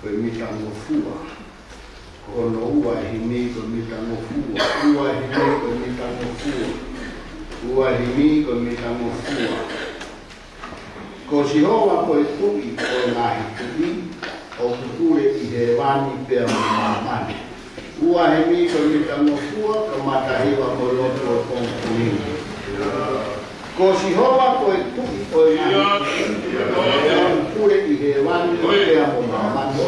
Koe mitango fua. Ono ua himi koe mitango fua. Ua himi koe mitango fua. Ua himi koe mitango fua. Ko si hoa koe tui koe ngahi tui. O kukure i he wani pia mamani. Ua himi koe mitango fua. Ka matahiwa ko loto o kongkuini. Ko si hoa koe tui koe ngahi tui. O kukure i he wani pia mamani.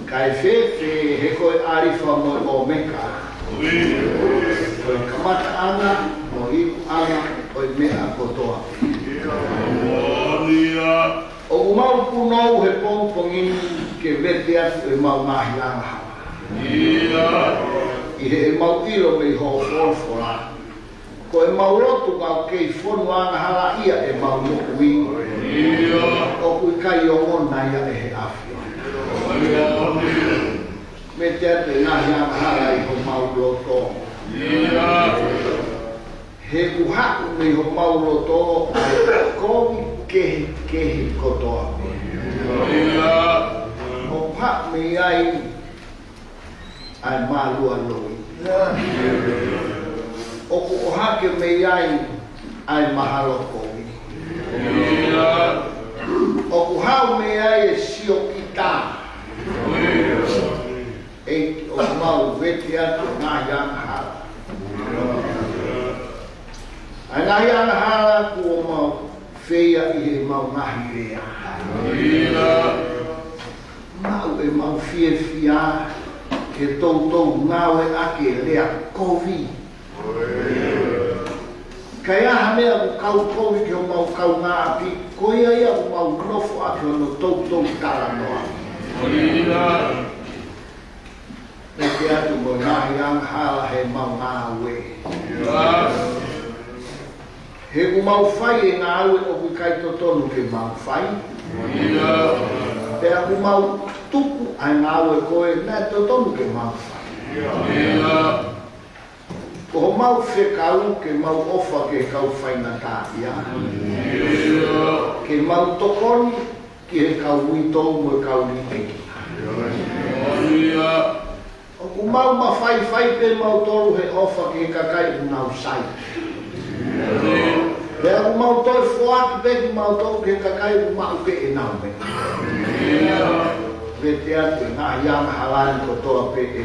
Kai fefe he koe arifa mo o meka. Koe kamata ana, mo hiku ana, koe mea kotoa. O umau punou he pongpongini ke vete atu e mau mahi langa hawa. I he mau ilo me ho fora. Ko e mau rotu ngau kei whonu anga hala ia e mau moku ingo. O kui kai o ngona ia e he awhia. Me te ate ngahi anga hala i ho mau roto. He uhaku me ho mau roto ai komi kehi kotoa. O pak me ai malua loi. O ko hake me ai mahalo komi. O ko hau me ai e sio kita. E o mau vete atu ngahi anga hala. Ai ngahi anga hala ku o mau feia I he mau ngahi rea. Mau e mau fia ke tau ngau e ake lea kovi. Kai aha mea ku kau kovi ke o mau kau ngā api, ko ia ku mau nofo ake o no tau tala noa. Me te atu mo ngahi anga hala he mau ngā we. He ku mau whai e ngā aue o ku kai totonu ke mau whai. Pea ku mau tuku ai ngā aue koe nā totonu ke mau whai. Ko ho mau FAIFEKAU ke mau ofa ke kau whaina tāia. Ke mau tokoni ki he kau uitou mo kau riteki. O ku mau mawhai pe mau toru he ofa ke kakai unau sai. Pea ku mau toi whoaki pe ki mau toru ke kakai umau pe e nau me. Vete atu ngā hianga halani kotoa pe e.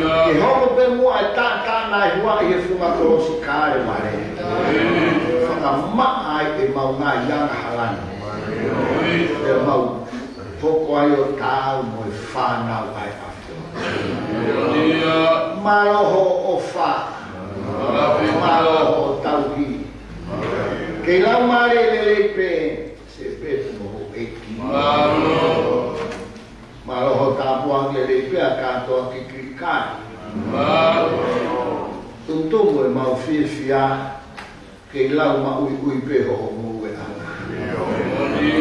Ke hoko pe mua e tātana e hua I he whunga korosi kāre mare. Whaka maa ai e mau ngā hianga halani. E mau poko ai o tāu mo e whānau ai awhio. Maroho o whā. Maroho o tauhi. Kei lau mare lelei pe se petu mo eki. Maroho tāpuang lelei pe a kātoa ki krikai. Tuntumu e mau fia kei lau ma ui pe ho mu e ana.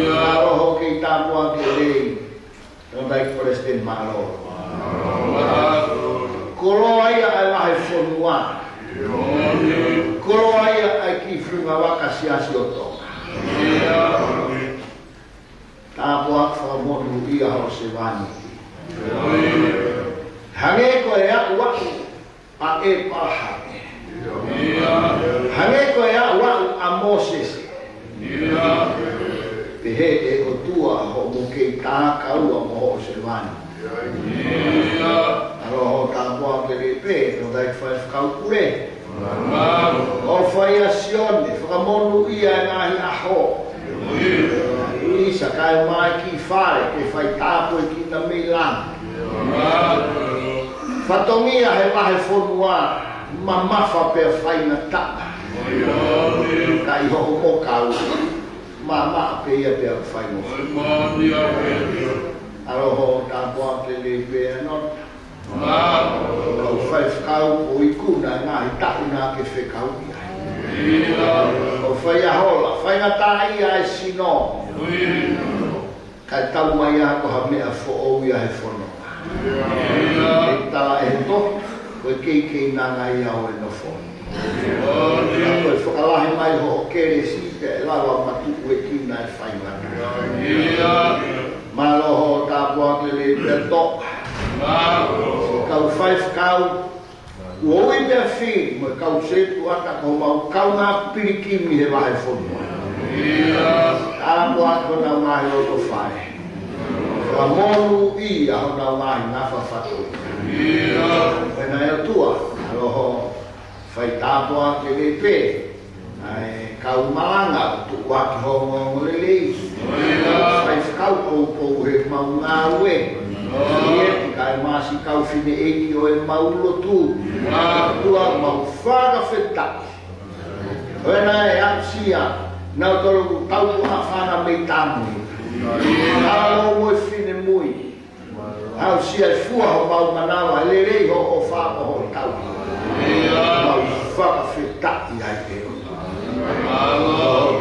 Maroho kei tāpuang lelei no dai foresten maroho. Koroa ia ai wahe whonua. Koroa ia ai ki whunga waka siasi o tonga. Tāpuang whamonu ia ho se wani. Hange ko e aku a e pahake. Hange ko e aku a Moses. Te he e o tua ho mo kei tākau a mo ho se wani. Aroho tāpua ke le pe, no dai FAIFEKAU pule. O whai asione, whakamonu ia e ngahi aho. Isa kai mai ki whare, ke whai tāpu e ki na mei lang. Whatongia he mahe whonua, ma mawha pe whai na tapa. Kai ho mo kau, ma maa pe ia pe whai mo. Aroho tāpua ke le pe anot. O FAIFEKAU o ikuna ngahi tauna ke FAIFEKAU ia. O whai ahola, whai na tā ia e sino. Kai tau mai a ko ha mea fo o ia he whono. E tala e to, koe kei nanga ia o e no whono. Koe whakalahe mai ho o kere si pe e lawa matuku e kina e whai ngana. Maloho tāpua ke le pe to. Kau FAIFEKAU oi mea whi, mo kau setu ata ko mau kau ngā pirikimi he wahe whonua. Tāpua ko nau ngahi o to whae. Ka monu I aho nau ngahi ngā whawhatu. Wena e tua, aroho whai tāpua ke le pe. Kau malanga, tu waki hongo lelei. FAIFEKAU kou he mau ngā ue. Ieti kai masi kau fine eki o e maulo tu. Tua mau whaga whetaki. Wena e apsia, nau toro tau puha whana mei tamui. Alo mo e fine mui. Au sia fua ho mau manawa le rei ho fa ho tau. Mau fa fita ia te.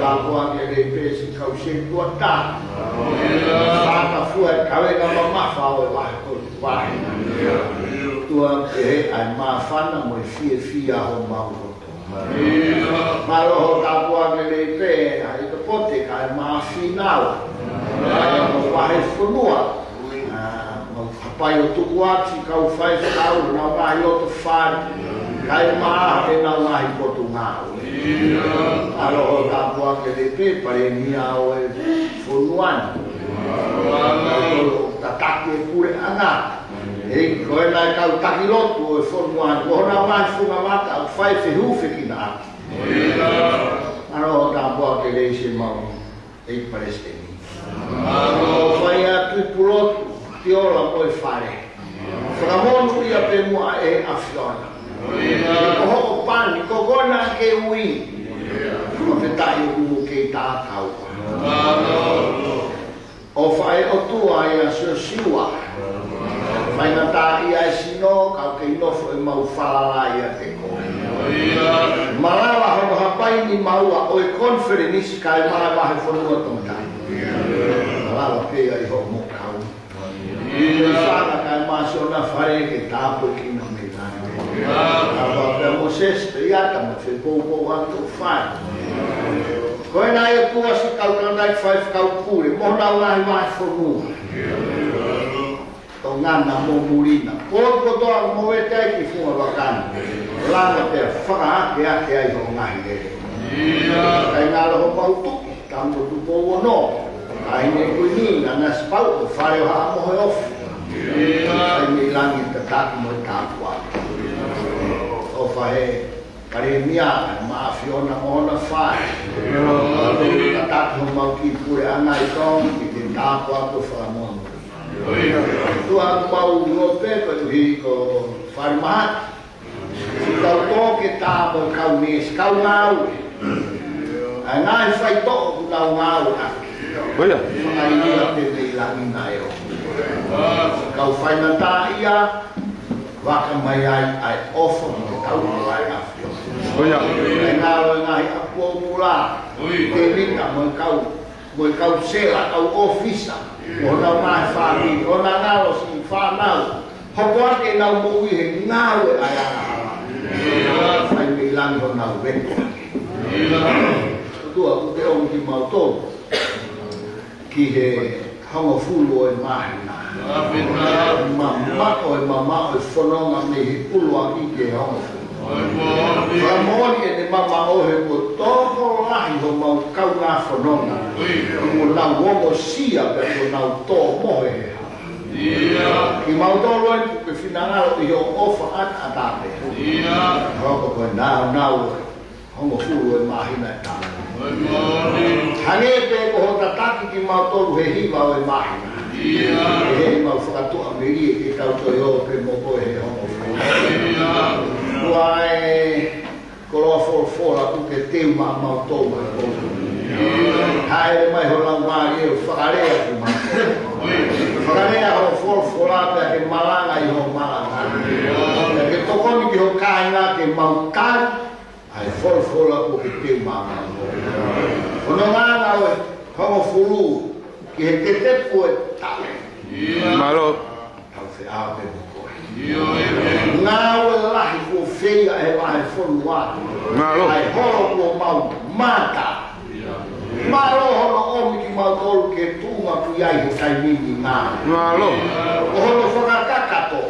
Ka kwa ke le pesi kau se tua ta. Fa fua ka we ka mama fa o wa ko wa. Tua e ai ma fa na mo fia ho mau. Malo ho ka kwa ke le pe ai to pote ka ma finao. Ai mo wa he funua. Pai o tuku ati kau FAIFEKAU na ngahi o tu whare kai maa e na ngahi potu ngāu alo o tāpua ke le pe pare nia o e whunuani ta taki e kure anga e koe nai kau taki lotu o e whunuani ko hona ngahi whunga mata au whaiwhehu whikina ati alo o tāpua ke le se mau e paresteni o whai atu pulotu Ti ora poi fare. Framonu ia pe mua e afiona. Ko hoko pani, ko gona ke ui. Ko te tai umu ke tā tau. O whae o tua ia sio siwa. Whae na tā ia e sino, kau ke inofo e mau whalala ia te ko. Malawa hono hapai ni maua o e konferenisi kai malawa he whanua tomatai. Malawa pea i ho mo kau. Sana kai masona fare ke tapo ki na me tani. Aba pe Moses pe ata mo se po wanto fa. Ko na e tua si kau tandai FAIFEKAU pule, mo na una mai formu. To ngana mo murina. Ko to mo vete ki fu bakan. Langa pe fa ke ake ai ho ngai de. Ai na lo mo tu, tambo tu po no. Ai ne kuni na spau fare ha mo ho ai me langi ta ta mo ta kwa o fae pare mia MAFI ona ona fa ta ta mo ki pure ana i kon ki ta kwa to fa mo tu a mau no pe ko hi ko farma ka to ke ta mo ka mes ka ngau ana fai to na ngau Oia. Ai ia te te langi na eo. Kau whai na tā ia, waka mai ai ofo ni te tau ni ai awhio. Oia. Ai ngā roe ngahi apua mula, Tevita mo kau sela, kau ofisa. O nau ngahi whāmi, o nā ngaro si whānau. Hoko ake nau mo ui he ngā roe ai aha. Whai me langi o nau weto. Tua, ute o ki mau tōru. Ki he hongo fulu o e mahina. Mamako e mamao e whanonga me he ULUAKI ke hongo fulu. Ramoni e ne mama o he mo tōko lahi ho mau kau ngā whanonga. I mo nau womo sia pe mo nau tō mohe he ha. Ki mau tō roi puke whinangaro i ho ofa at atape. Hoko koe nau hongo fulu e mahina e tāna. Hange pe ko ho tataki ki mau toru he hiwa o e mahina. He mau whakatua meri e kau toi o pe mo koe he hongo fulu. Kua e koroa fora ku ke teu mau tōu mai kōku. Haere mai ho lau maari e o whakarea ki mau tōu. Whakarea ho fora pe ke malanga i ho malanga. Ke tokoni ki ho kāinga ke mau kāri. Ai fora ku ke teu mau. Ono ngana oe, hongo furu, ki he te tepu e tau. Malo. Tau se ape mo koe. Ngā oe lahi ko whea e wahe fonu watu. Malo. Ai horo ko mau mata. Malo hono omi ki mau tolu ke tunga ku iai he kai mimi ngā. Malo. O hono whakakakato,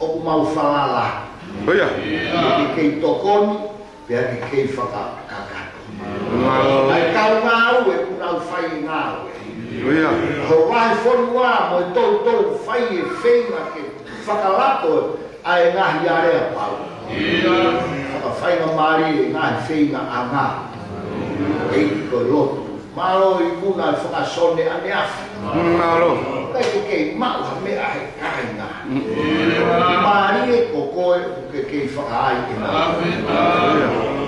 o ku mau whalala. Oia. Ki kei tokoni, pia ki kei whakakakato. Ai kau ngāu e kunau whai ngāu e. Ho wahe whonua mo e tau whai e whenga ke whakalato ai ngahi area pau. Whakawhai ngā maari e ngahi whenga a ngā. Eiki koe lotu. Malo i kuna e whakasone ane afi. Malo. Kai kei mau ha mea he kāinga. Maari e ko koe ke kei whakaai e ngā.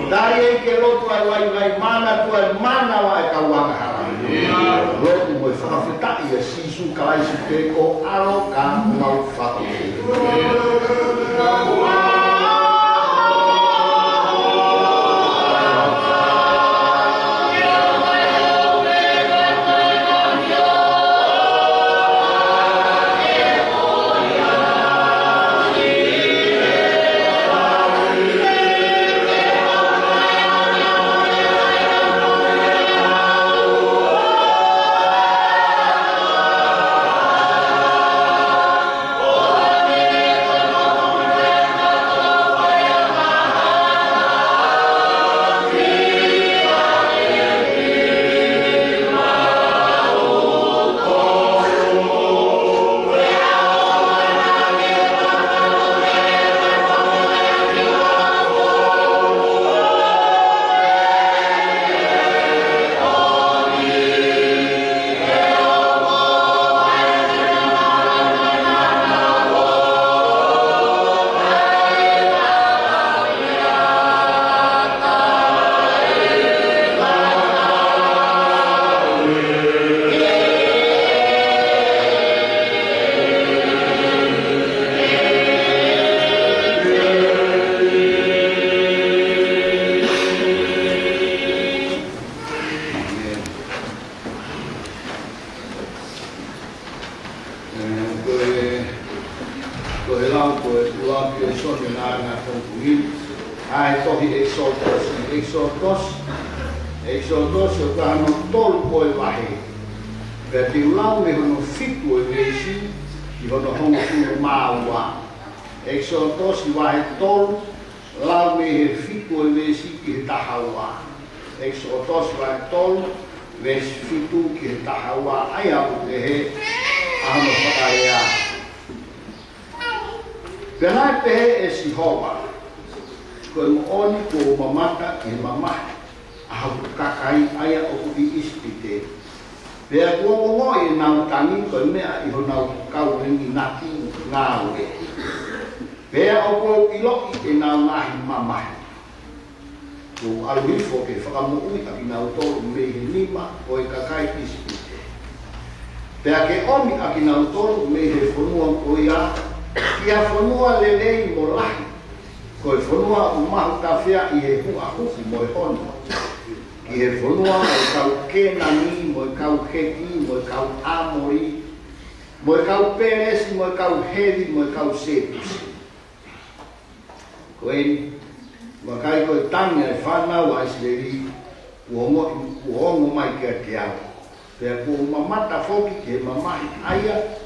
Dari e ke lotu ai wai mana tu ai mana wa e kau anga hara. Roto mo whakawhita ia sisu kalaisi te ko aro ka mau whakawhita. Exodus o kano tolu koe wahe. Pea te ulau me hono fitu e weisi i hono hongo kuno māua. Exodus i wahe tolu, lau me he fitu e weisi ki he tahaua. Exodus i wahe tolu, weisi fitu ki he tahaua. Ai au te he ahano whakarea. Pea nai te he e si hoa. Koe mo oni ko mamata ki he mamahi. Ahau kakai aya o i ispite. Pea kua mongo e nau tangi koe mea i ho nau kau ringi nati ngāwe. Pea o koe i loki e nau ngahi mamahi. Ko aluhifo ke whakamuui aki nau tolu mehi lima o e kakai ispite. Pea ke omi aki nau tolu mehi whanua o ia kia whanua lelei mo lahi. Koe whanua umahu tawhia i he hua huki mo e honua. I he whanua mo kau kenani, mo kau heki, mo kau amori, mo kau peresi, mo kau heri, mo kau sepusi. Koe, wakai koe tangi ai whanau a isleri, uongo mai kia te au. Pea kua mamata foki ke mamahi aia,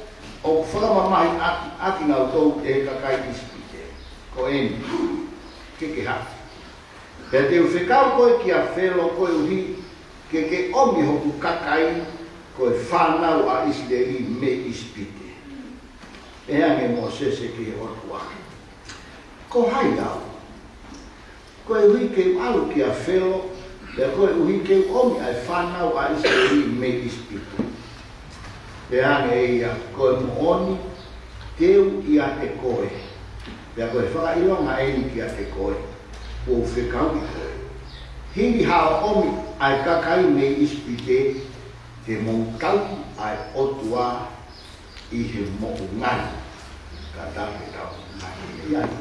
o whakamamahi aki ngau tau te kakai ispite. Koe, keke haki. Pea te uwhekau koe ki a whelo koe uhi ke omi hoku kakai koe whanau a isleri me ispite. Ea nge mo sese ki he otua. Ko hai au. Koe uhi ke alu ki a whelo, pea koe uhi ke omi ai whanau a isleri me ispite. Pea nge ia koe mo oni teu i a te koe. Pea koe whakailonga eni ki a te koe. O FAIFEKAU i koe. Hiri hao omi ai kakai me ispite te monkau ai otua i he moku ngani. Ka tape tau ngani iai.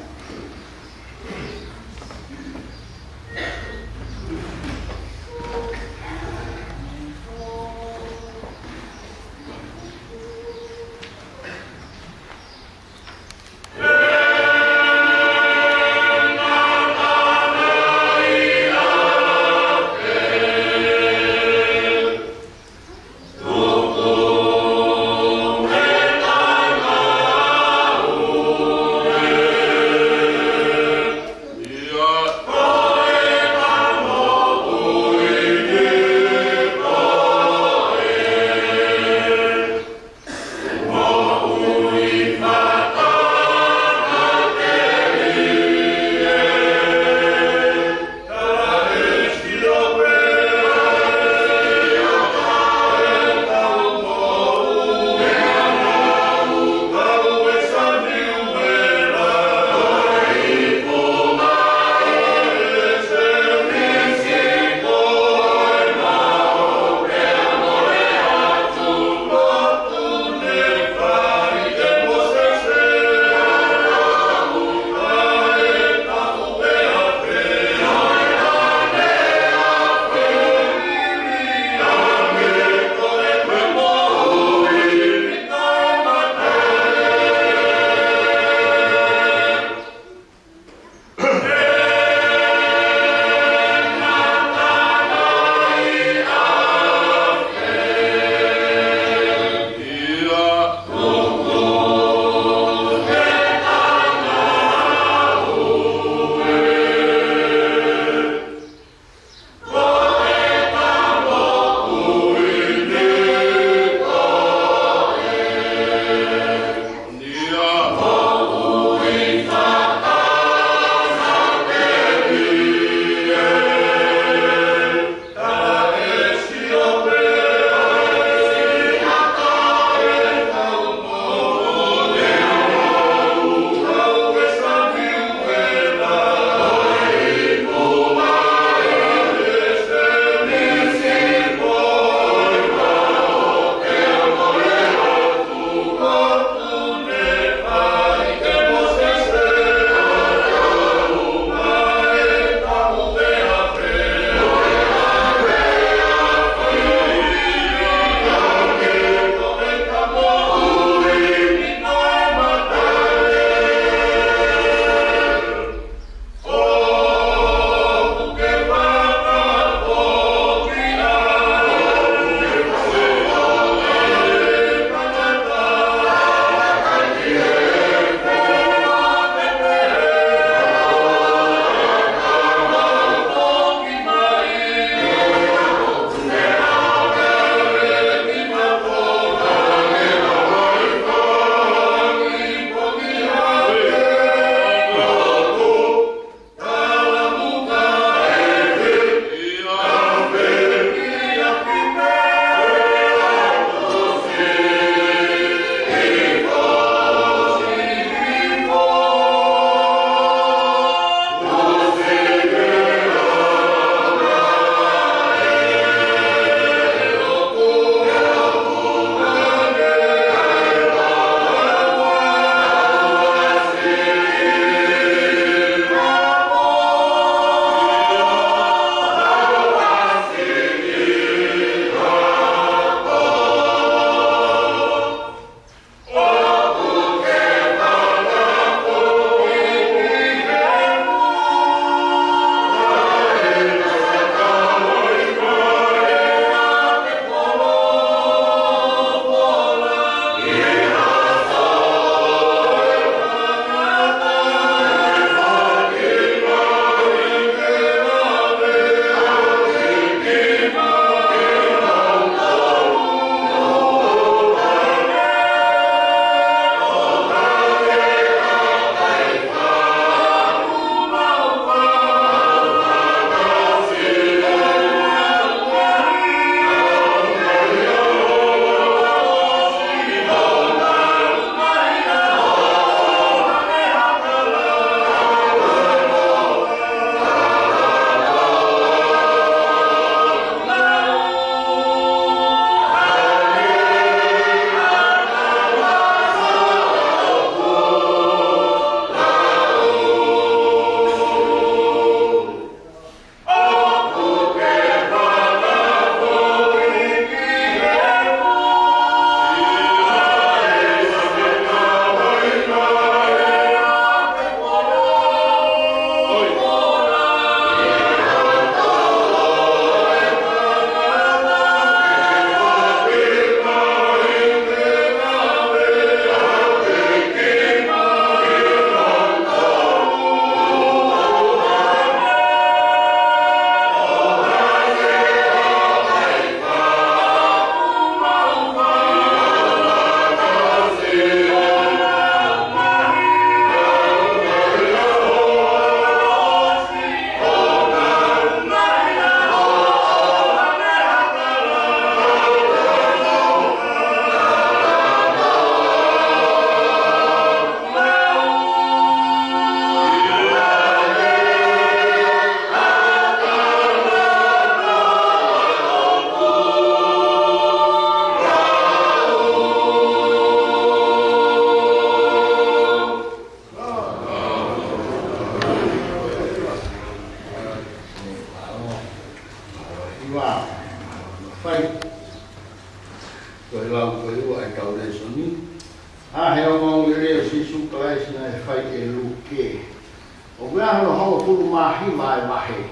O wea hano hongo pulu mahiwa e wahe.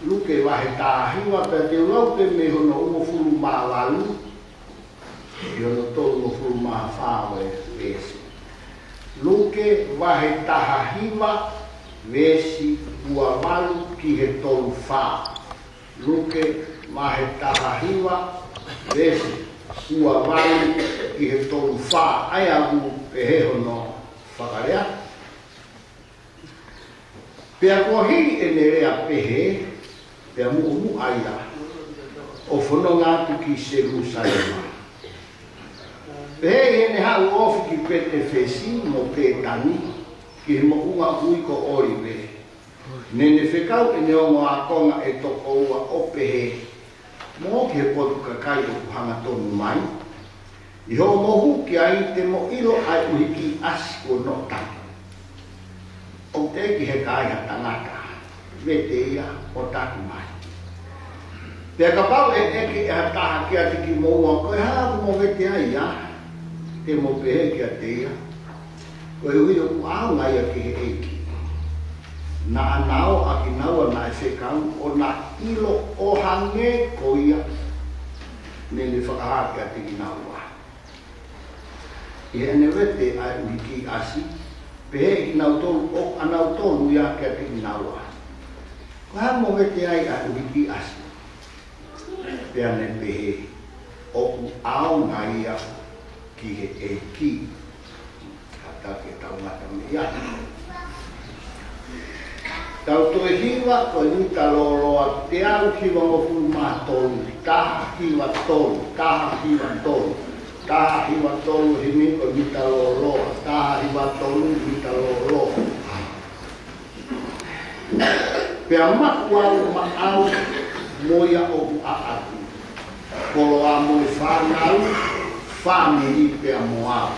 Luke wahe tāhiwa pe te lau te me hono umo fulu mawalu. I hono tolu mo fulu mawhawe vesi. Luke wahe tahahiwa vesi ua walu ki he tolu wha. Luke wahe tahahiwa vesi ua walu ki he tolu wha. Ai agu pe he hono whakarea. Pea kua hiri e nerea pehe, pea mu aia, o whanonga atu ki SELUSALEMA. Pehe e ne hau ofi ki pete whesi mo pētani, ki he mo unga ui ko ori pehe. Nene whekau e ne ongo a konga e toko ua o pehe, mo ki he potu kakai o kuhanga tonu mai. I ho mohu ki ai te mo ilo ai uhiki asi o no tangi. O te ki he kāia tangata, vete ia o taku mai. Pea ka pau e eke e hataha ki ati ki moua, koe haku mo vete ai ia, te mo pehe ki a te ia. Koe hui o ku au ngai a ki he eki. Na anao a ki naua na e whekau, o na ilo o hange ko ia, nene whakaha ki ati ki naua. I ene vete ai uhiki asi, pehe i nau tolu, o anau tolu ia kia te inaua. Ko ha mo vete ai a uhiki asi. Pea ne pehe, o ku au ngai ia ki he e ki. Hata ke tau ngata me ia. Tau toe hiwa, ko ni ta loroa, te au hiwa o fulu maa tolu, taha hiwa tolu, taha hiwa tolu. Taha hiwa tolu himi o mita loloa. Taha hiwa tolu mita loloa. Pea makua o maau moia o ku aatu. Kolo a moi whanau, whamiri pea moau.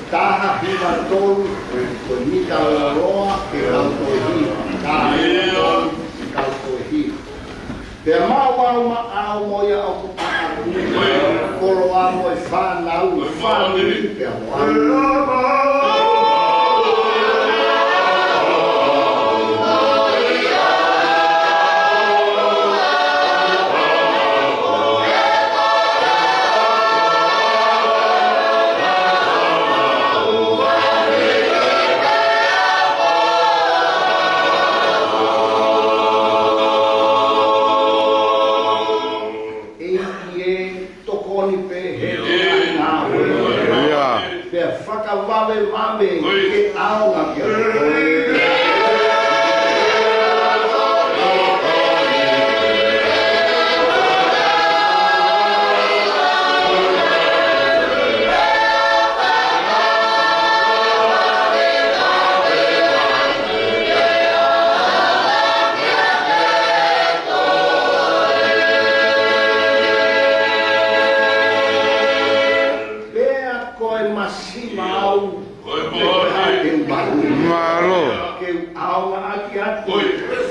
Taha hiwa tolu o mita loloa ke kautoe hiwa. Taha hiwa tolu ke kautoe hiwa. Pea mau maau moia o ku aatu. Kolo a moi whanau, whamiri pea moau. Mame, ke au nga kia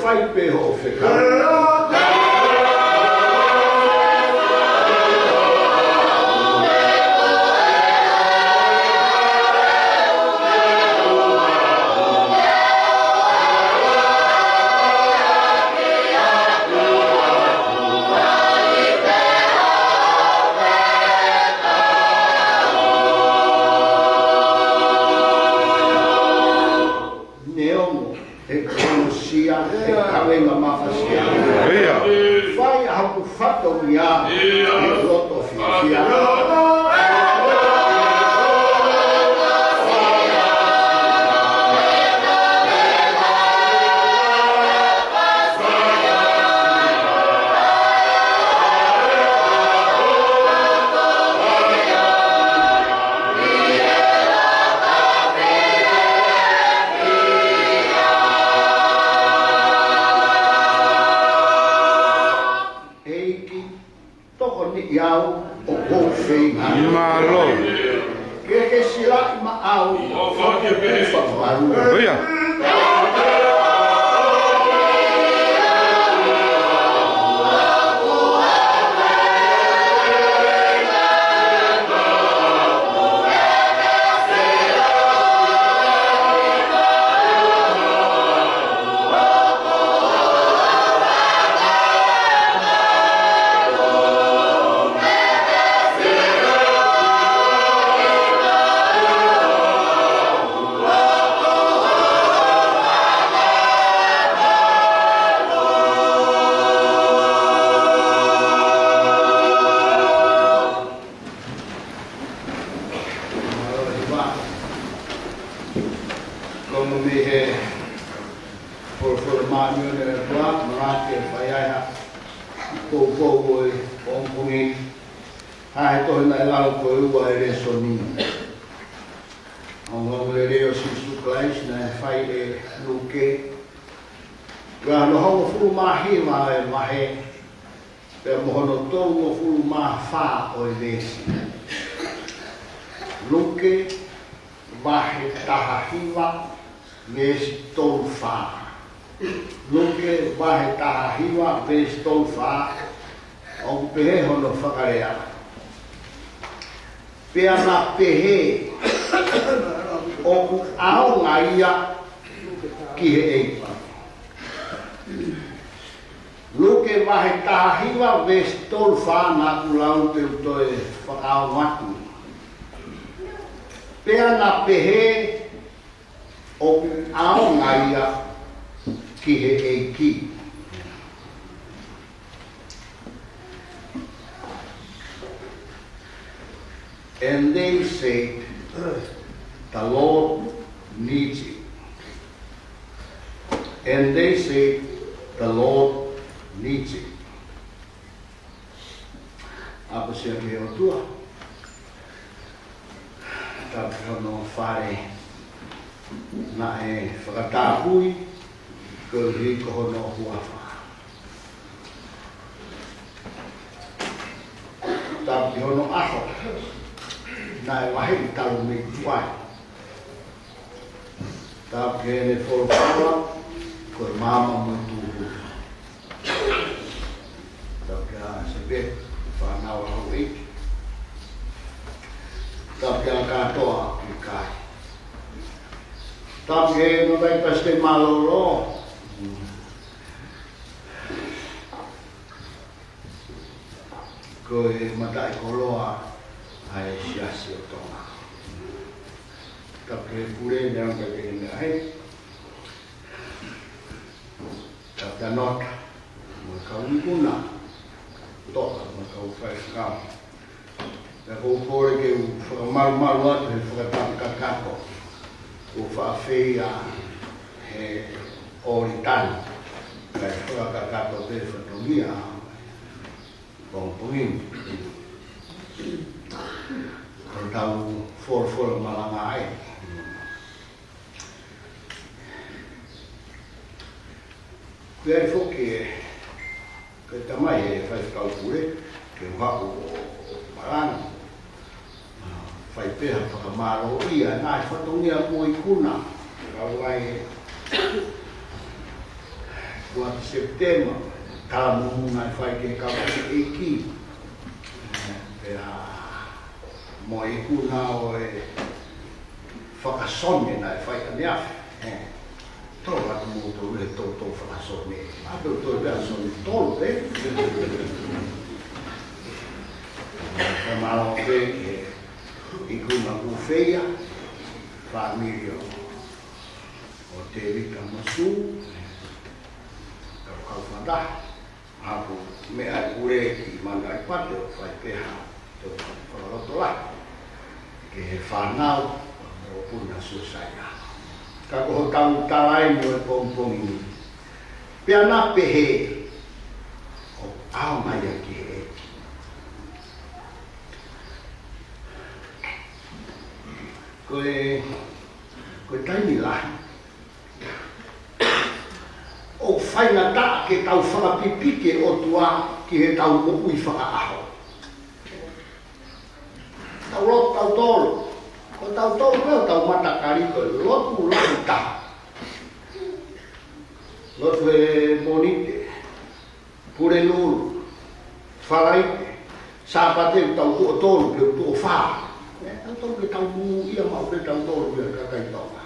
FAIFEKAU. Vai haku fato ia e loto fia. Iau o kofei malo que sila ma au o fake pe faru oia for manu ne tua marate faya po onpungi hai to na la ko ua ele soni on le leo sisu klais na fai e luke ga no ho fu mahi mahe pe mohono to no fu ma fa o lesi luke mahe tahiwa mes tolfa luke mahe tahiwa mes tolfa o pehe hono whakarea pea na pehe o ao ngaia ki he eipa luke mahe tahiwa mes tolfa na kulau te utoe whakao matu pea na pehe o ao ngaia ki he eiki. And they said, the Lord needs it. And they said, the Lord needs it. Apa siya kaya o tua? Tapos no fare na e whakatahui ko riko hono huafa. Tapos hono aho na e wahi talu me tuai. Tapos ne whorofara ko mama mo tuhu. Tapos sebe whanau hau eki. Tapos katoa ki kai. Tapos no vai paste malolo. Ko e matai koloa ai siasi o tonga. Tapos pule nang kagenda hai. Tapos nota mo kauna. Toka mo kau FAIFEKAU. Na ko pore ke malu atu he whakatangakako. O whaafeia he oritani. Kai whakatangakako te whatongia. Pongpongin. Ko tau for malanga ai. Kuai foke ke tamai e FAIFEKAU pule ke whaku malanga. Fai peha whakamaro ia nai whatongia mo i kuna. Kau ai 4 September kala mumu nai whai ke TANGATA'EIKI. Peha mo i kuna o e whakasone nai whai aniafi. Tō watu mo tō ue tō whakasone. Ape o tō pēa sone tōru pe. Whamaro pe ke i kuna kufeia, familia o Tevita masu, kau whandaha, hapu mea kure ki manga i pate o whai peha tō whakaroto lai, ke he whanau o puna susaina. Ka koho tau talai mo e pongpongi, pea na pehe o ao mai a ki he. Koe taimi lahi. O whainga ta ke tau whakapipike o tua ki he tau moku i whakaaho. Tau lotu tau tolu. Ko tau tolu peo tau matakari koe lotu lahi ta. Lotu e monite. Pure lulu. Whalaite. Sapate tau tuo tolu peo tuo whaa. Tau ke tau mu ia mau ke tau tolu ia kakai tonga.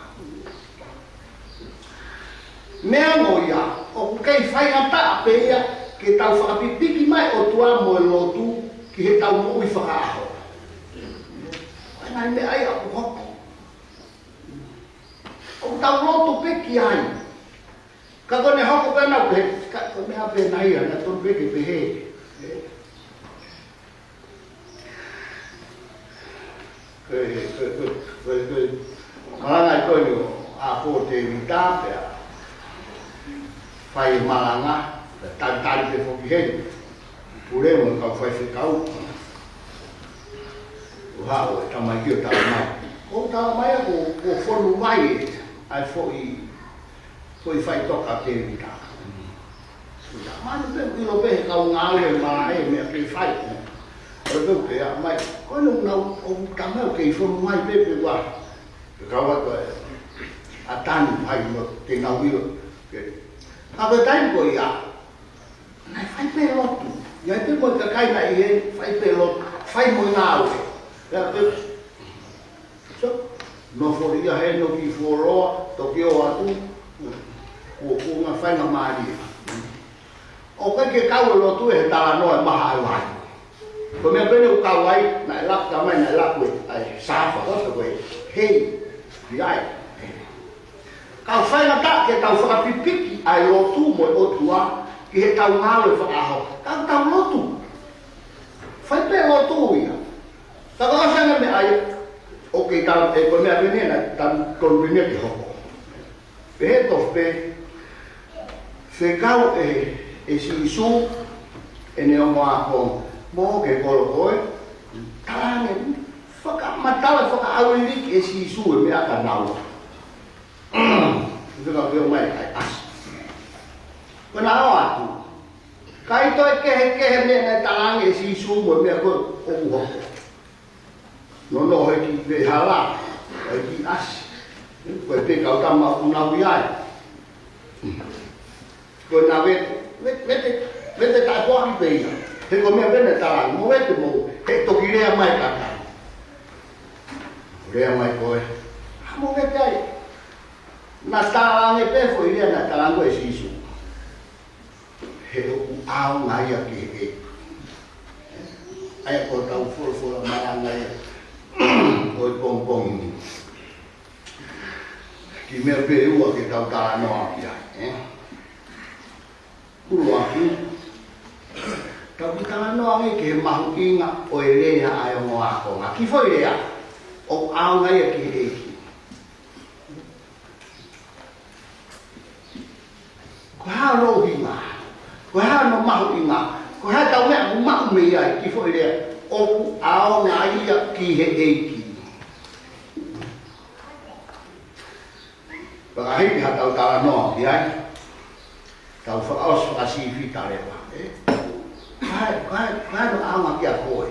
Mea ngoia, o kei whaingata pe ia ke tau whakapipiki mai o tua mo e lotu ki he tau mo i whakaaho. Ngai me ai aku hoko. O tau lotu peki ai. Ka kone hoko pena pe, ka kone hape nai ana ton peki pe he. Malangai koe a po Tevita pea fai malanga tan pe fo ki pule mo ka FAIFEKAU ha o tamai ki o tamai o tamai ko fonu mai ai foi fai toka Tevita mano pe lo pe ka ngau le mai me pe fai o do pe mai ko no o tamai ke fonu mai pe wa ka wa to atan fai no te ngau io apa time ko ya nai fai pe lo tu ya te mo ka kai nai he fai pe lo fai mo ngau ya pe so no for ia he no ki foro to ki o atu o nga fai na mari o ka ke kau lo tu e tala no e maha ai wai ko me pe no kau ai na lap ta mai na lap we ai sa fa ko we hey ai kau fai na ta ke tau fa pipiki ai lo tu mo o tua ki he tau ngalo fa aho tau lo tu fai pe lo tu ia ta ko sa me ai o ke tau e ko me a venena tan kon venena ki ho pe to pe FAIFEKAU e si su e ne o moa ko mo ke kolo koe tane whaka matala whaka awiri e si su e mea ka nau whaka peo mai kai as kona ao atu kai toi kehe mea na talange e si su mo mea koe o uho no he ki ve hala he ki as koe pe kau tama unau iai ko na vete ta ko ki peina he ko me vene ta mo vete mo he to ki rea mai ka rea mai ko mo vete ai na ta ne pe fo ile na ta ngo esisu he o au na ia ki e ai ko ta fo la malanga ia ko pong ki me pe u ki ta ta no ia ULUAKI Tevita no ange ke mahu inga o elea ai o moako nga ki foi lea o au ngai ki eki ko ha ro inga ko ha no mahu inga ko ha tau me mahu me ai ki foi lea o au ngai ki eki ba ai ha tau ta no ki ai tau whakaos whakasiwhi tarewa. Kai no aunga kia koe.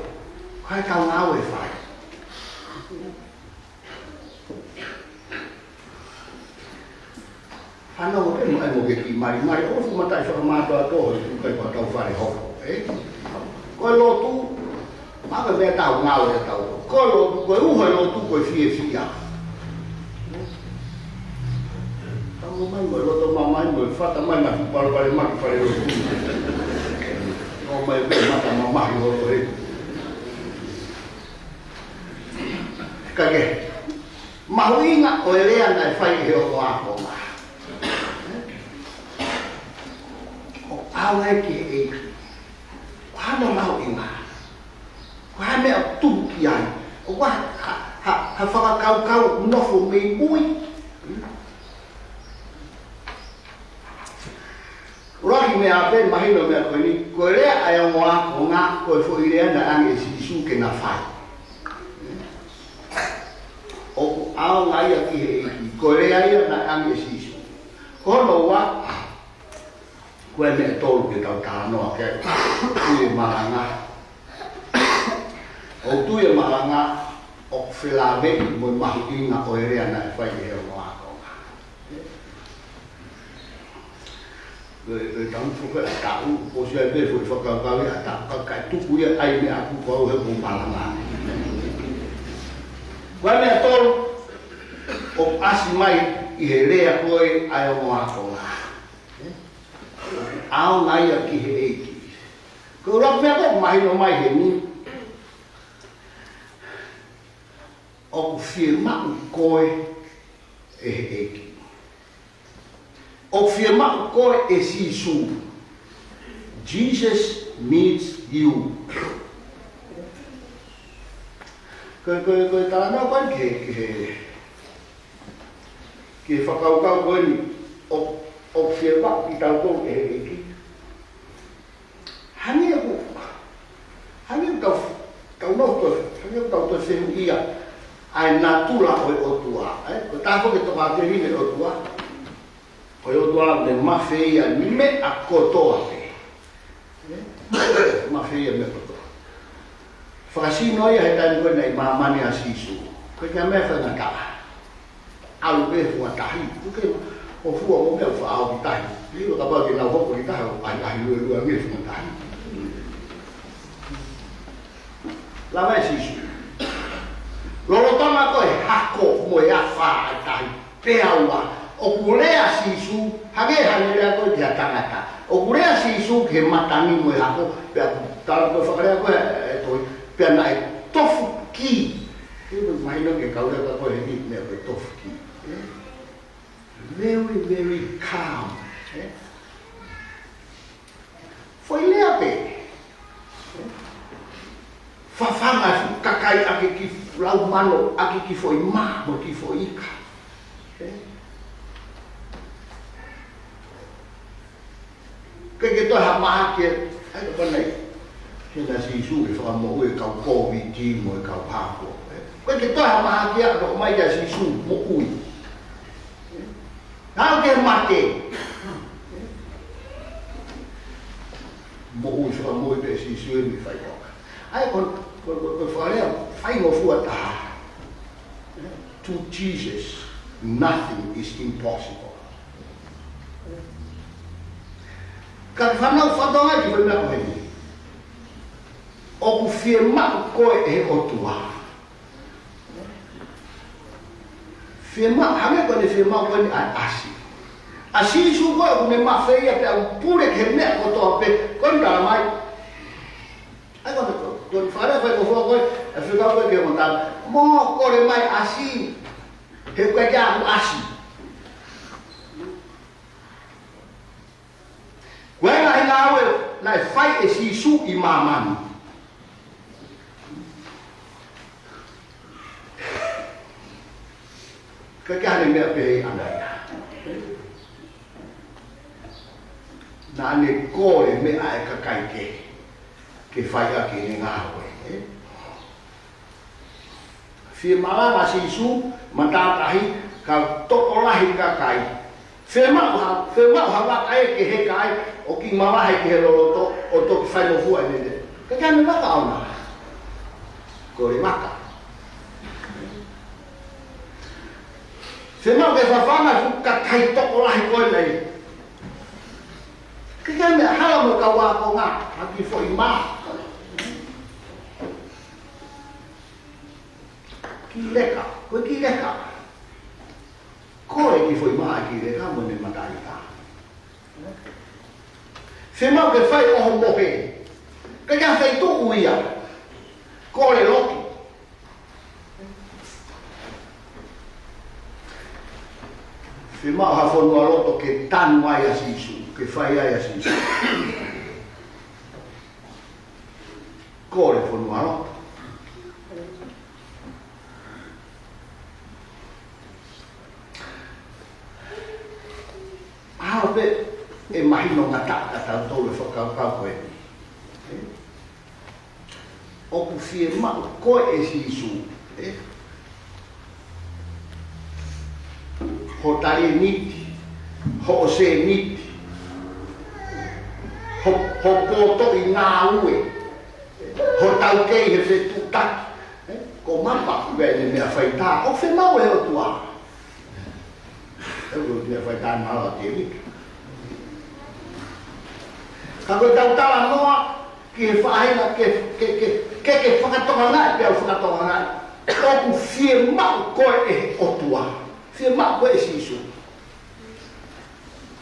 Kai tau ngau e whai. Whanau o te mo ai mo ke ki mari. Mari o fu matai whakamātua toho i tukai kua tau whare hoko. Koe lotu, maka mea tau ngau e tau. Koe lotu, koe uha lotu koe fia. Mai mo lo mamai mo fata mai na palo pale ma pale lo no mai be mata mamai lo re kage mahuinga o elea na fai he o ako ma o awe ki e kwano mahuinga kwame tu kiai o wa ha fa kau no fo me mui Rohi me ape mahino me koe ni koe rea ai o moa o ngā koe fo irea na ange si su ke na whai. O ao ngai a ki he eki, koe rea ia na ange si su. Kono wa, koe me tolu ke tau tānoa ke tue malanga. O tue malanga o whilawe mo mahu inga koe rea na whai he o moa. Tang fu ka ta u o sia be fu fa ka ka ta ka tu ku ya ai me aku ko he mo malanga wa me tol o asimai i he rea ko ai o mo ako au ngai a ki he eki ko ra me ko mai no mai he ni o firma ko e eki o firma koe e si su. Jesus meets you. Koe tāna koe ke whakaukau koe ni o o fie wa ki tau ko e ki hangi tau no ko hangi tau to se ia ai natura o tua ko ta ko ke to ka te ni o tua o tua de MAFI ia me akotoa MAFI ia me akotoa fasino ia he ko nei mamani asisu ko ka me fa na ka au be fu tahi ko o fu o me fa au tahi ni o ka ba ke na ho ko tahi ai lu me fu tahi la vai asisu lolo tama ko hako mo ya fa tahi pe aua o PULE asisu hage hale ko dia tangata o PULE asisu ke matani mo hako pe tal ko fa ko to pe na tofu ki eu imagino que causa da coisa aqui né o tofu ki very calm foi leape fafanga kakai aqui que lau mano aqui que foi má mo que foi ica que to ha ma que ai to nei que na si su que fa mo e ka ko vi ti mo e ka pa ko que to ha ma que do mai ya si su mo ui na que mate mo ui fa mo e si su e mi fai ko ai con fai no fuata to Jesus nothing is impossible kan fanau fadonga di benda ko ni o ku firma ko e o tua firma hame ko ni firma ko ni asi su ko ne MAFI ya pe pure ke me ko to pe kon da mai ai ko fara fa ko ko Afrika ko ke monta mo ko le mai asi he ko ja asi Wena ina awe na fai e si su i mamani. Kakane mea pe andai. Na ne kore mea e kakai ke fai a ke ni ngā awe. Fie malanga si su matatahi ka toko lahi kakai. Firma ha kai ke he kai o ki mama he ke lo to o to fai no fu ane de ka kan na ka ona ko ri maka firma ke fa fama fu ka kai to ko lai ko nei ka kan na hala mo ka wa ko nga ha ki fo ima ki leka ko e ki foi mai ki le ka mo ne matai ta se mau ke fai o mo he ka ja fai tu uia ko le loki se mau ha fo no loto ke tan mai asisu ke fai ai asisu ko le fo no loto be e mahino ngata ta to le foka ka ko e o ku firma ko e sisu ho tari niti ho se niti ho poto i ngā ue ho tau kei he fe tutaki ko mapa vene mea whaita o firma o e o tua e o mea whaita nāra te rika Kalau tahu tahu noa ke faina ke whakatohanga pe au whakatohanga o firma ko e o tua firma ko e sisu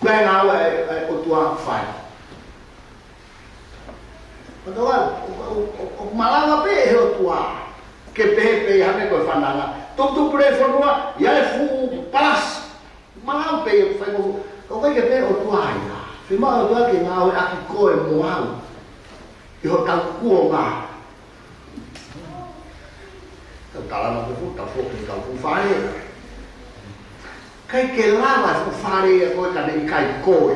koe ngā o tua whai o malanga pe e o tua ke pehe hame koe whananga tutu pure whanua ia e fu palas malanga pe e whai ko koe ke pe o tua ia firma o tua ke ngā oe aki koe moau i ho tau kua ngā tau talana ke fu tau fōki tau fu whae kai ke lava fu fare e ko ka nei kai koe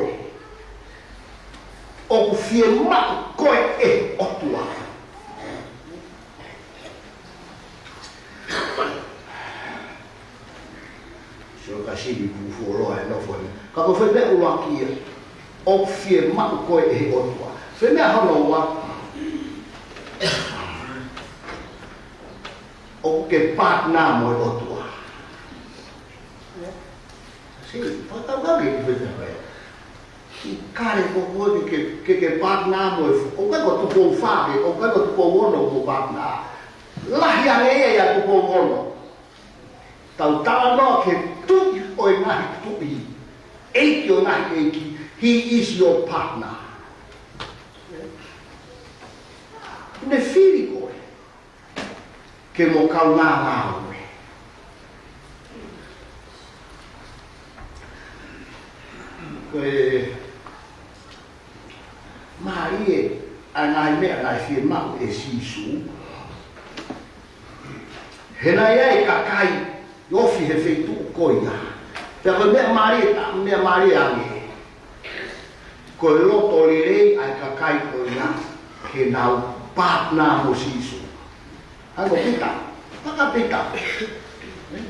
o fie ma koe e otua so ka si bu fu lo e no fo ka ko fe be ULUAKI o fie ma koe e otua fe me ha no wa o ke partner mo otua si pa ka ke fe care ko ke partner mo o ka ko tu fa ke o ka ko tu wono ko partner la ya ne ya tu wono tau ta no ke tu o na tu i e yo na e ki he is your partner ne fili ko ke mo ka na ma Marie anai me anai fie mau e sisu hena ia ka kai yofi he feitu koia pero me Marie ange ko loto lirei ai ka kai koia ke nau partner mo sisu ako pita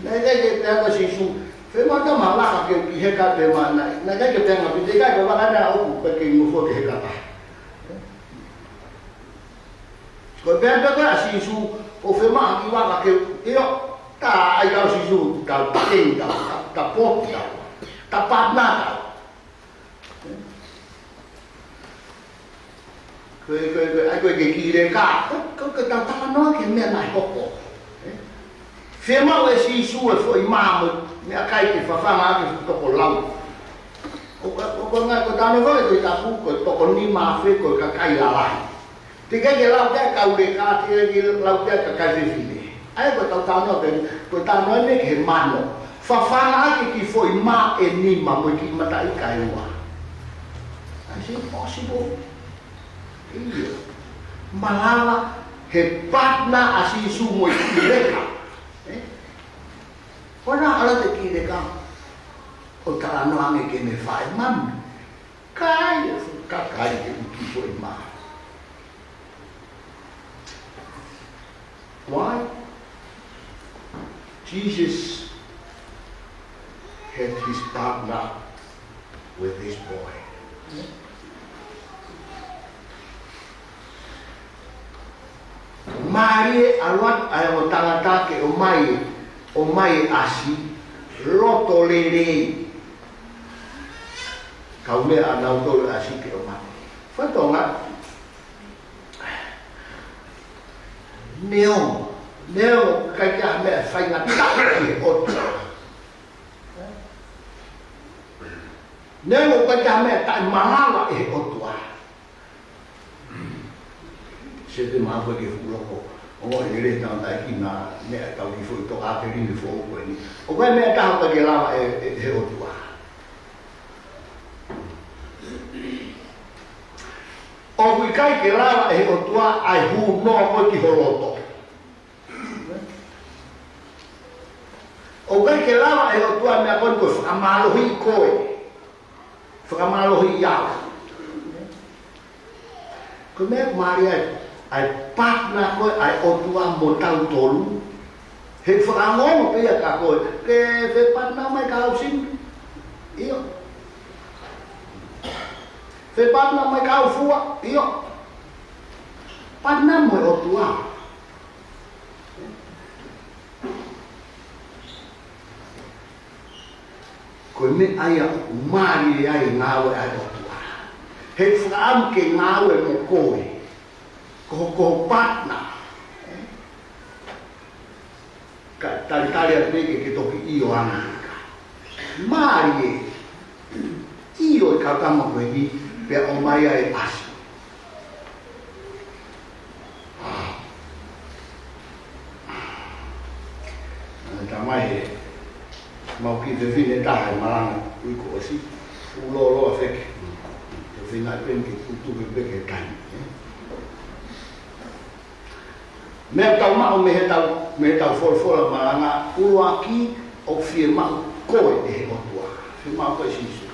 nai ke sisu fe ma ka mala ka ke he ka te ma na ke tenga pite ka ko ba na o ko ke mo fo ke ka ko be ba sisu o fe ma ki wa ka ke io ta ai ka sisu ta patinta ta porta ta partner ko ai ko ke ki le ka ko ta no ke me na ho fe ma we sisu e fo imamo me akai ke fafanga ke to ko lau o ko nga ko tano ko to ta pu ko to ko ni MAFI ko ka kai la lai te ke lau te ka u de ka te ke lau te ka kai fili ai ko to tano ko tano ne ke mano fafanga ke ki foi ma e ni ma mo ki mata i kai wa is impossible iya malala he partner asisu mo i reka Ora ala te kire ka o tala no ange ke me fai mam kai ka kai ke ki foi ma why Jesus had his partner with this boy Marie alwat ay o tangata ke o mai asi roto lere kau le ana to asi ke o mai fatonga neo ka ka me fai na ta ke o neo ka ka me ta mahanga e o tua se te ma ko ke fulo o ele tá aqui na né tá ali foi to a peri de fogo ali o vai me tá para lá é outro o vi kai que lá é outro ai hu no mo ki holoto o vai que lá é outro me akon ko amalo hi koi amalo hi ya como é Maria ai partner ko ai otua motal tolu he frango pe ka ko ke fe partner mai ka usin io fe partner mai ka fua io partner mo otua ko me ai mari ai ngawe ai otua he frango ke ngawe mo ko ko partner ka tali ke toki io ana mari io ka kama ko ni pe o mai ai asi ta mai mau ki de vine ta malanga ui ko si lo FEKE to fina pen ki tu be ke kai me tau ma me tau for malanga ULUAKI o fie mau koe e he otua. He mau koe sisu.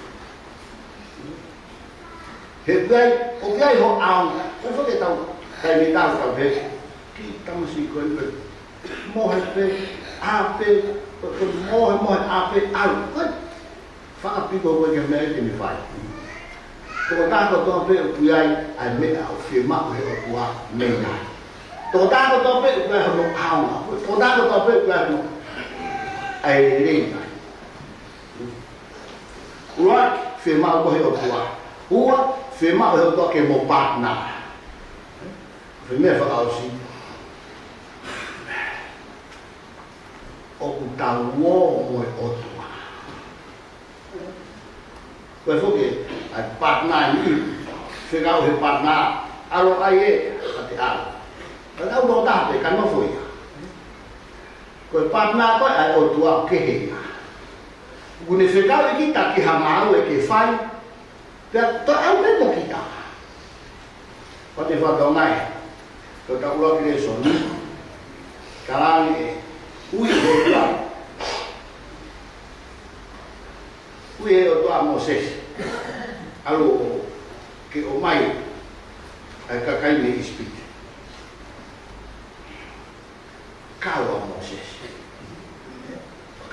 He gai, o gai ho au, koe whake tau, kai ni tau pe, ki tamasi koe pe, mohe pe, a pe, mohe a pe, au, koe, whakapiko koe ke mea te mi whai. Tō tāko tō pe o puiai, ai mea o whia mau he otua mei nai. Tō tāko tō pe o puiai hono aunga, tō tāko tō pe o puiai hono ai rei nai. Uruaki, whia mau kohe otua. Ua, whia mau he otua ke mo pātna. Whia mea whakausi. O ku tau wō moe otua. Koe whuke, ai pātna ni, whikau he pātna, aro ai e, ate aro. Ka tau tō tāpe, ka no whuia. Koe pātna koe ai otua kehea. Kune whikau e kita ki hamaru e ke whai, pia to au me mo kita. O te whakau ngai, ko ta ULUAKI re soni, karangi e, ui e whai. Ui e o toa Moses, alo ke o mai, ai kakai me ispite. Kaua Moses.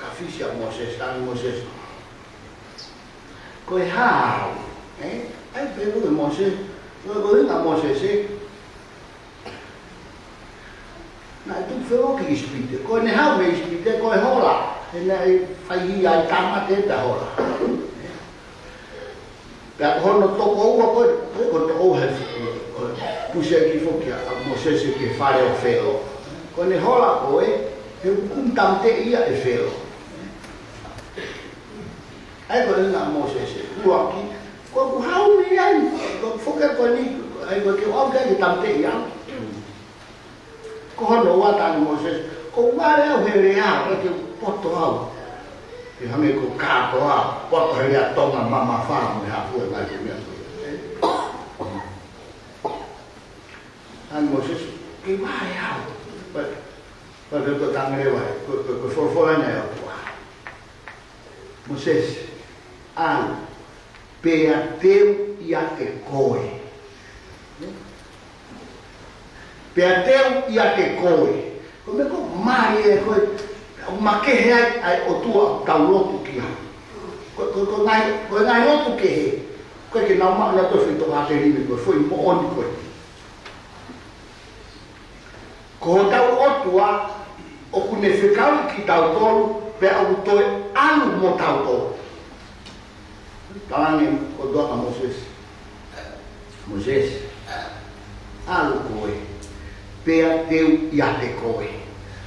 Kafisi a Moses, tani Moses. Koe hao, ai pego de Moses, koe inga Moses, na tu wheo ki ispite, koe ne hao me ispite, koe hola. E nei whaihi ai tamate te hola. Pea hono toko ua koe, koe toko ua pusea ki whokia a Moses e ke whare o wheo. Koe ne hola koe, he kumtam te ia e wheo. Ai koe inga Moses e ULUAKI, koe ku hau ni ai, koe whokia koe ni, ai koe ke au kai tam te ia. Ko hono ua tani Moses, ko wale au he rea, koe ke poto au. E hange ko kāko au, poto he rea tonga mama whāmu e hapua ngai te mea koe. Tani Moses, ke wale au. Koe koe tangere wai, koe whorwhora nei au tua. Moses, au, pea teu ia te koe. Pea teu ia te koe. Koe me ko mai e koe, ma kehe ai o tua tau lotu ki hau. Koe ngai lotu kehe. Koe ke nau maa nato whito hate rime koe, fwoi mo oni koe. Ko ho tau otua, o kune whikau ki tau tolu, pe au toe alu mo tau tolu. Talange o doka Moses. Moses, alu koe, pea teu ia te koe.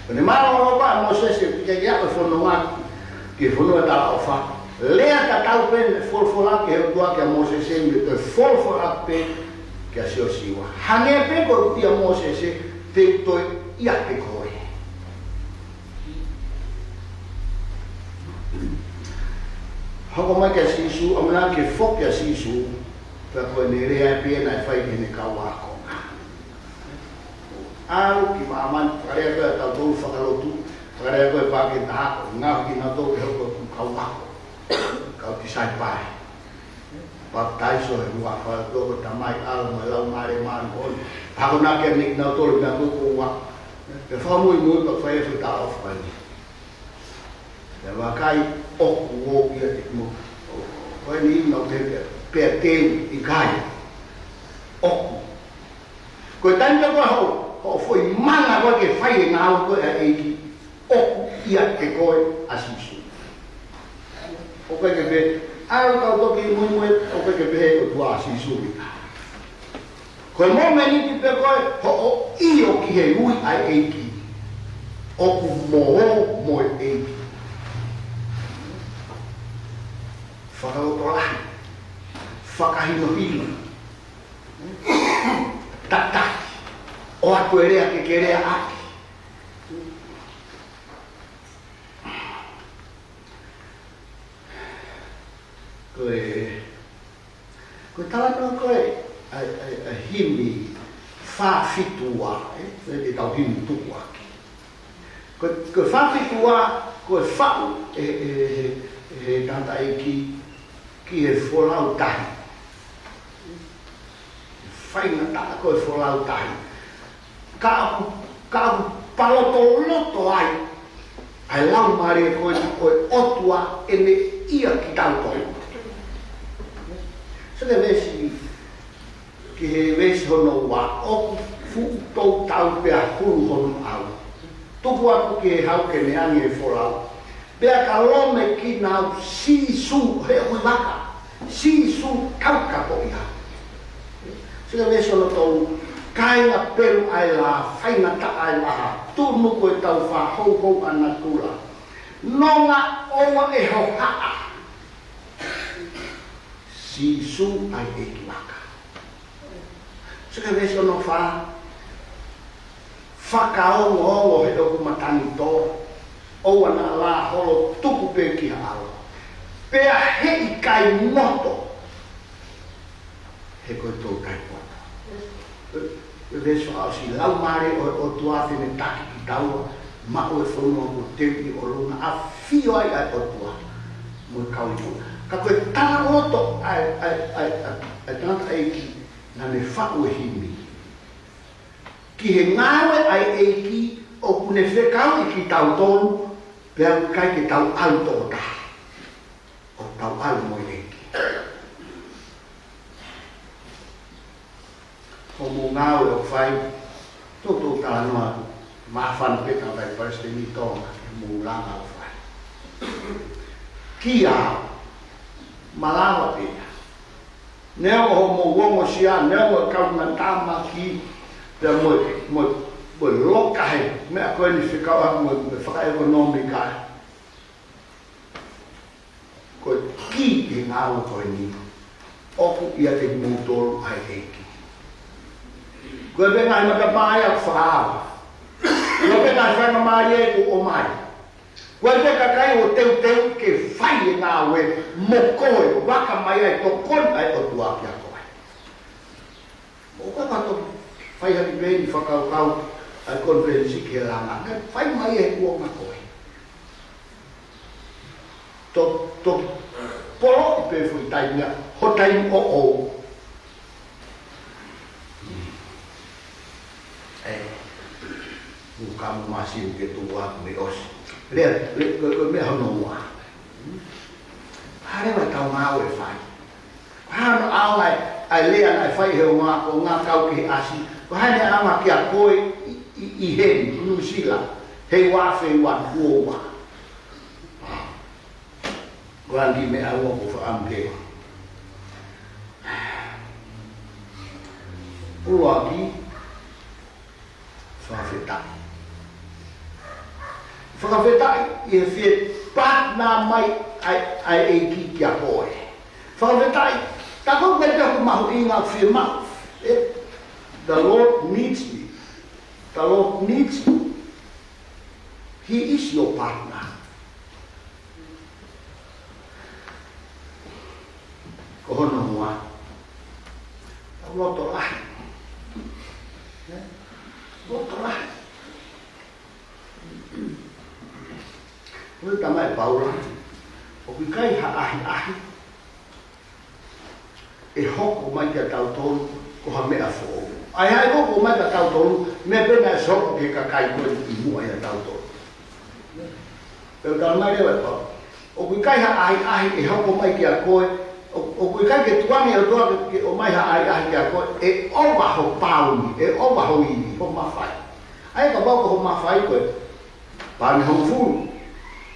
Kone mara opa Moses e pika kia koe whono ngaki, ki whono e tala o wha. Lea ka tau pen folfola ke heu tua kia Moses e me te folfola pe kia sio siwa. Hange pe koe tia Moses e te toi ia te koe. Hoko mai kia sisu, amana ke fok kia sisu, pia koe ne rea e pia nai whai kene kau ako. Aru ki maaman, karea koe tau tolu whakalotu, karea koe pake tahako, ngau ki nga tau ke hoko kau ako, kau ti sai pai. Pap taiso he mua wha toko tamai alo mai lau mare maan koni. Hako nga kia nik nga tolu nga kuku wak. Ke whamui mui pa whae whu ta off pani. Ke wakai oku woki a te kumu. Koe ni ina o te pea teu i kai. Oku. Koe tani koe hau, o foi manga koe ke whai e ngā koe a eiki. Oku ia te koe a sisu. O koe ke pe, aro kau toki mui mui, o koe ke pe o tua a sisu ika. Koe mō meni ki pe koe, ho o iyo ki he ui a eiki. Oku moho mo e eiki. Whakaotolahi. Whakahino-hino. Tataki. O aku e rea ke rea aki. Koe talanoa koe a himi whawhitua, e tau himi tuku aki. Koe whawhitua ko fa e TANGATA'EIKI ki e folau tahi whainga taka ko e folau tahi ka paloto loto ai lau mare ko e otua e me ia ki tau tau so ke vesi ki he vesi hono wa o fu tau tau pea hulu hono au tuku aku ki he hau ke neangi e folau pea ka lome ki nau sisu he hui waka sisu kauka po ia sika vesi ono tau kainga peru ai la whainga ta ai laha tunu koe tau wha hou hou ana kula nonga owa e ho haa sisu ai e ki waka sika vesi ono wha whakaongo ongo he oku matani tō owa na la holo tuku pe ki hao pea he i kai moto he koe tō kai moto vesi wha si lau mare o tuafe me taki ki taua ma o e whanua mo tepi o luna a fio ai o tua mo e kaui mo ka koe tala moto ai TANGATA'EIKI na ne whau e himi ki he ngawe ai eiki o kune FEKEKAU i ki tau tonu pea kai ki tau alu tō taha o tau alu mo eiki o mo ngawe o whai tō tala noa mafan peka vai pareste ni tonga mo langa o whai ki a malanga peka neo o mo wongo sia neo o kauna tama ki pea mo loka he mea koe ni whikau mo whakaekonomika koe ki e ngāua koe ni oku ia te mūtoro ai eiki koe venga he maka mai au whaawa koe venga he whainga mai e ko o mai koe venga kai o teu ke whai e ngāue mo koe waka mai ai to kon ai o tuaki a koe mo koe kato whai haki veni whakau ai konferensi ki e langa kai whai mai e kua ma koe to polo i pe fui taimia ho taim o kamu masih ke tua me os le me hono wa hare wa tau mau e fai hano au ai le ai fai he wa ko nga kau ki asi ko hane ama ki a koi i he nu sila he wa fe wa ko wa Rangi me awo ko fa amke ULUAKI FAIFEKAU whakawhetai i he whie pātnā mai ai eiki ki a koe. Whakawhetai, tā kau kai kaku mahu i ngā whie mau. The Lord needs me. The Lord needs you. He is your partner. Ko hono mua. Tau loto lahi. Loto lahi. Oi tamai paula o ki kai ha ahi e hoko mai ka tau tolu ko ha mea fo ai hoko mai ka tau tolu me pena so ke ka kai ko i mu ai tau tolu pero tamai le pa o ki kai ha ahi e hoko mai ki a koe o ki kai ke tuani o toa ke o mai ha ahi ki a koe e owa ho pauni e owa ho ini ho mafai ai ka bau ko ho mafai ko pani ho fulu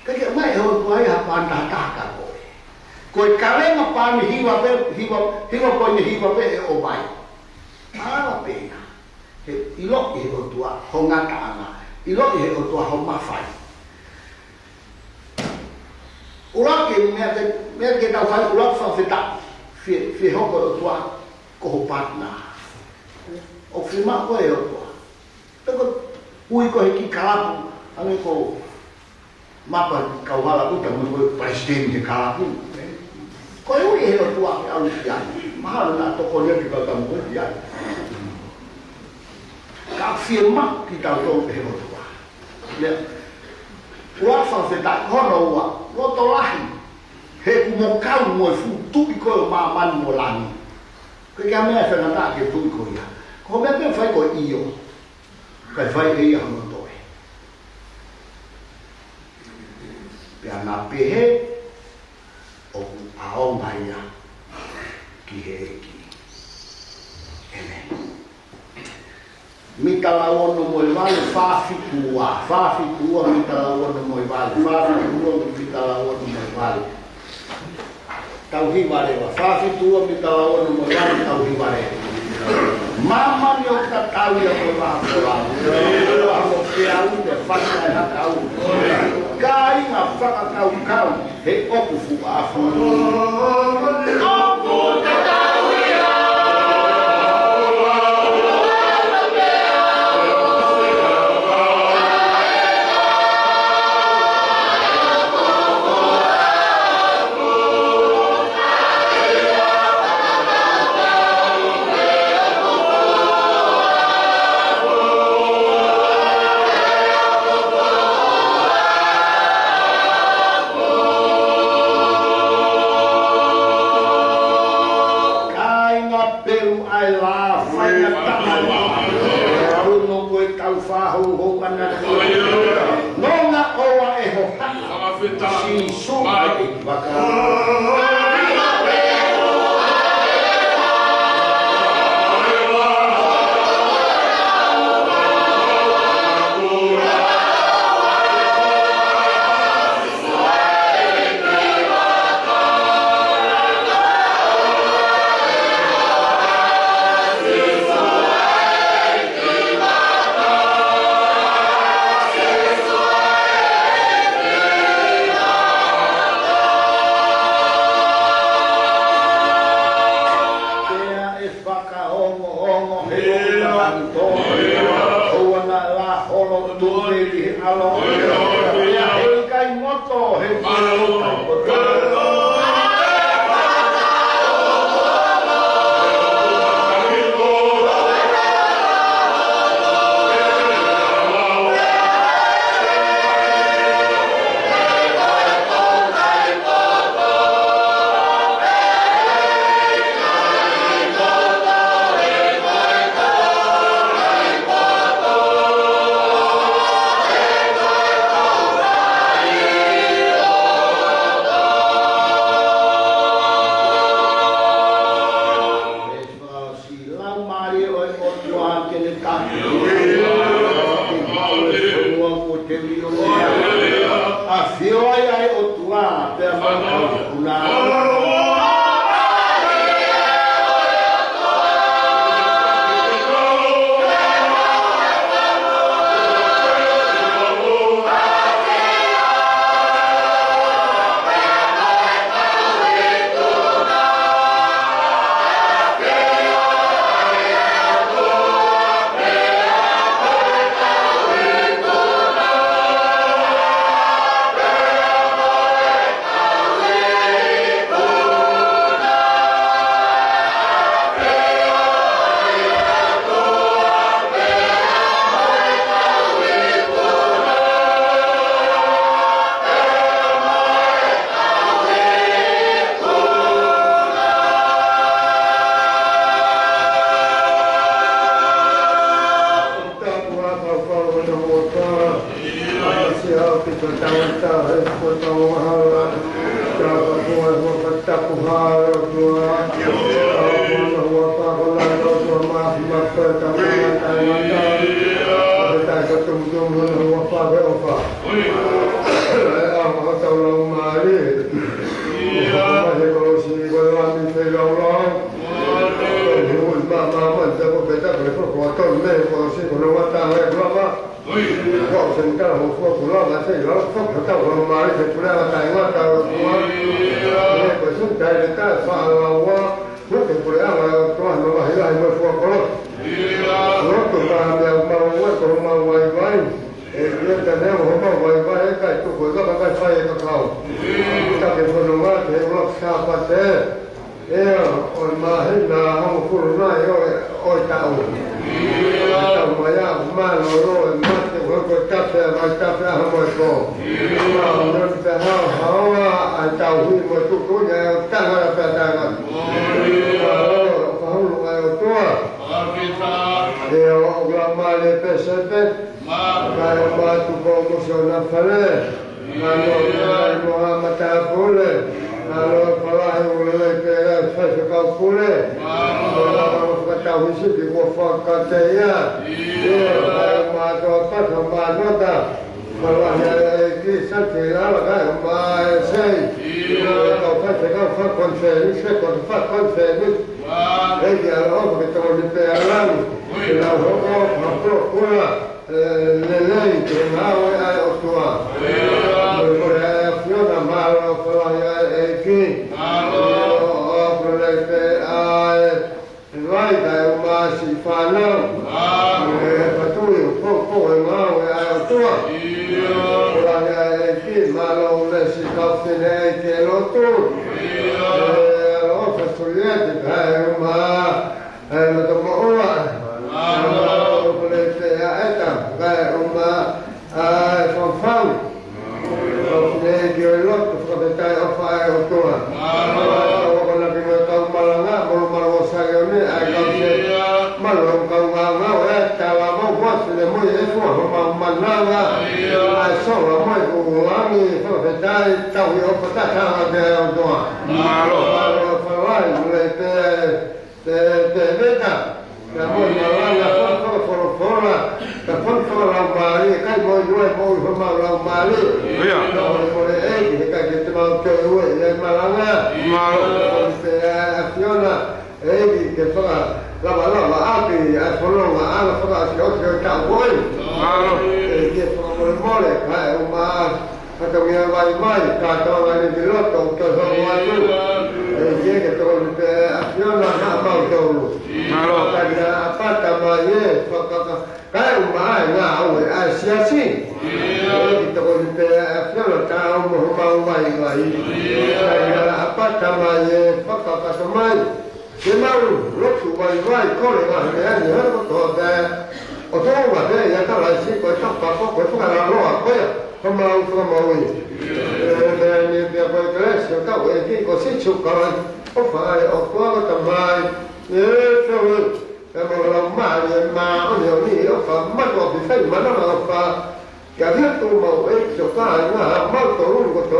kaya mai ho tuai ha panta taka ko ko kalenga pani hiwa ko ni hiwa pe o mai ala pena he ilo e o tua ho ngata ana ilo e o tua ho mafai ULUAKI me ke tau fai ULUAKI FAIFEKAU fi ho ko o tua ko ho partner o fi ma ko e o tua ko ui ko ki kalapu ame ko mapa kau hala puta mo presiden de kalapu ko ui he o tua ke au ia mahal na to ko le ki ka tamu ia ka firma ki tau to he o tua le Ua whawhe tai hono ua, roto lahi. He ku mo kau mo e fu tui koe o mamani mo langi. Koe kia mea whenata ke tui koe ia. Ko mea mea whai koe iyo. Kai whai e ia hono toe. Pea nā pehe o ao mai ia ki he eki. Amen. Mita la ono mo i vale whawhikua. Whawhikua mita la ono mo i vale. Whawhikua mita la ono mo i vale. Tau hi vale wa. Whawhikua mita la ono mo i vale. Tau hi vale. Mama ni o ka tau ia mo i wahakola. Amo ke au te whakai haka au. Ka inga whakakau kau. He opu fu afu. Opu te tau ia. SAPATE on my na hong furu na o tau. Tau maya malo ro mate ho ko tape hamo ko. Ma no te hawa a tau hui mo tu ko ya tanga pa tanga. Hau lo ai o toa. E o grama le pesete. Ma tu ko mo so na fale. Ma no mo mata pule. Kalau falah ulai kera FAIFEKAU PULE. Kalau kata wisi di ULUAKI. Ma to pa ma nota. Kalau ini santilah kan ma sei. Kalau FAIFEKAU fa konferensi fa konferensi. Kalau kita di peran. Kalau pula lelai kenal ai otua. Fiona malo FAIFEKAU. Vai dai uma sifana. Patui poco e mau e a tua. FAIFEKAU malo le si cafene che lo tu. Lo fastuliete dai uma lo tomo ora. Lo le te a eta dai uma fanfan. Io l'otto proprietario a fare ottobre. Con la prima malanga, con lo sagone, a causa malong malanga, stava forse le mogli fuori, ma malanga, solo mai ULUAKI, proprietario, stavo io portata per ottobre. Malo, farai, Tevita. La moglie malanga, fora, la la mari, kai mo due mo ma la mari. Iya. Che ti manca due, malanga. Malo. Fiona, che fa la api, solo ma alla fa si occhio che vuoi. Malo. Che fa mole, ma fatto mi vai mai, cattava il pilota, che sono che trovi Fiona ma molto. Malo. Apa tamanya kai umai ngau asiasi. Kita kita Fiona tahu mau mai mai. Apa tamanya pakak semai. Semau loksu mai mai kole mai ya ni har ko da. Oto wa de ya ta la si ko ta pa ko ko ka la ro ko ya. Como ni de ko kres ka we ki ko si chu ka. O fai o ko ta mai. Kalau ma io lì ho fatto ma no di fai ma non ho fatto che aveva tu ma giocare ma molto lungo to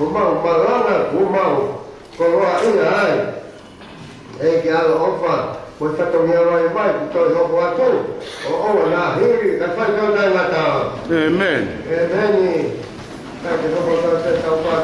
uma lana con la e che ho fatto poi fatto mia mai tutto il gioco a tu o la hiri che fai giocare la tavola amen che dopo la stessa qua